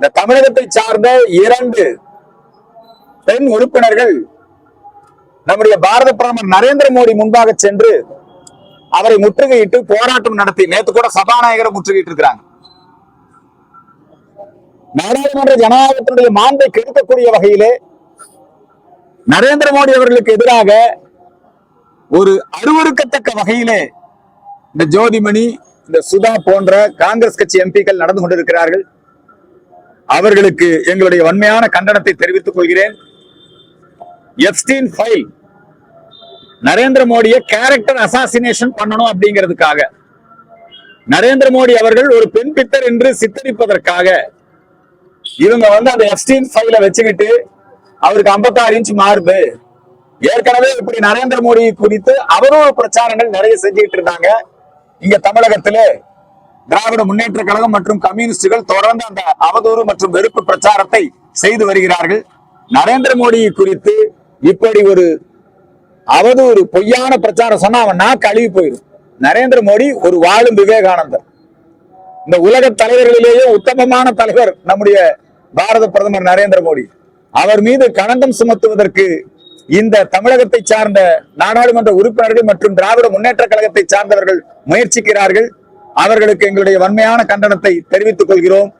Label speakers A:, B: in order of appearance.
A: இந்த தமிழகத்தை சார்ந்த 2 பெண் உறுப்பினர்கள் நம்முடைய பாரத பிரதமர் நரேந்திர மோடி முன்பாக சென்று அவரை முற்றுகையிட்டு போராட்டம் நடத்தி நேற்று கூட சபாநாயகரை முற்றுகையிட்டு இருக்கிறாங்க. நாடாளுமன்ற ஜனநாயகத்தினுடைய மாண்பை கெடுக்கக்கூடிய வகையிலே நரேந்திர மோடி அவர்களுக்கு எதிராக ஒரு அருவருக்கத்தக்க வகையிலே இந்த ஜோதிமணி, இந்த சுதா போன்ற காங்கிரஸ் கட்சி எம்பிக்கள் நடந்து கொண்டிருக்கிறார்கள். அவர்களுக்கு எங்களுடைய வன்மையான கண்டனத்தை தெரிவித்துக் கொள்கிறேன். எப்ஸ்டீன் ஃபைல் நரேந்திர மோடியை கேரக்டர் அசாசினேஷன் பண்ணணும் அப்படிங்கிறதுக்காக, நரேந்திர மோடி அவர்கள் ஒரு பெண் பித்தர் என்று சித்தரிப்பதற்காக இவங்க அந்த எப்ஸ்டீன் ஃபைலை வச்சுக்கிட்டு அவருக்கு 56 இன்ச் மார்பு, ஏற்கனவே இப்படி நரேந்திர மோடி குறித்து அவதூறு பிரச்சாரங்கள் நிறைய செஞ்சுக்கிட்டு இருந்தாங்க. இங்க தமிழகத்திலே திராவிட முன்னேற்ற கழகம் மற்றும் கம்யூனிஸ்டுகள் தொடர்ந்து அந்த அவதூறு மற்றும் வெறுப்பு பிரச்சாரத்தை செய்து வருகிறார்கள். நரேந்திர மோடி குறித்து இப்படி ஒரு அவதூறு பொய்யான பிரச்சாரம் சொன்னா அவன் நாக்கு அழுகி போயிடும். நரேந்திர மோடி ஒரு வாழும் விவேகானந்தர். இந்த உலக தலைவர்களிலேயே உத்தமமான தலைவர் நம்முடைய பாரத பிரதமர் நரேந்திர மோடி. அவர் மீது களங்கம் சுமத்துவதற்கு இந்த தமிழகத்தை சார்ந்த நாடாளுமன்ற உறுப்பினர்கள் மற்றும் திராவிட முன்னேற்ற கழகத்தை சார்ந்தவர்கள் முயற்சிக்கிறார்கள். அவர்களுக்கு எங்களுடைய வன்மையான கண்டனத்தை தெரிவித்துக் கொள்கிறோம்.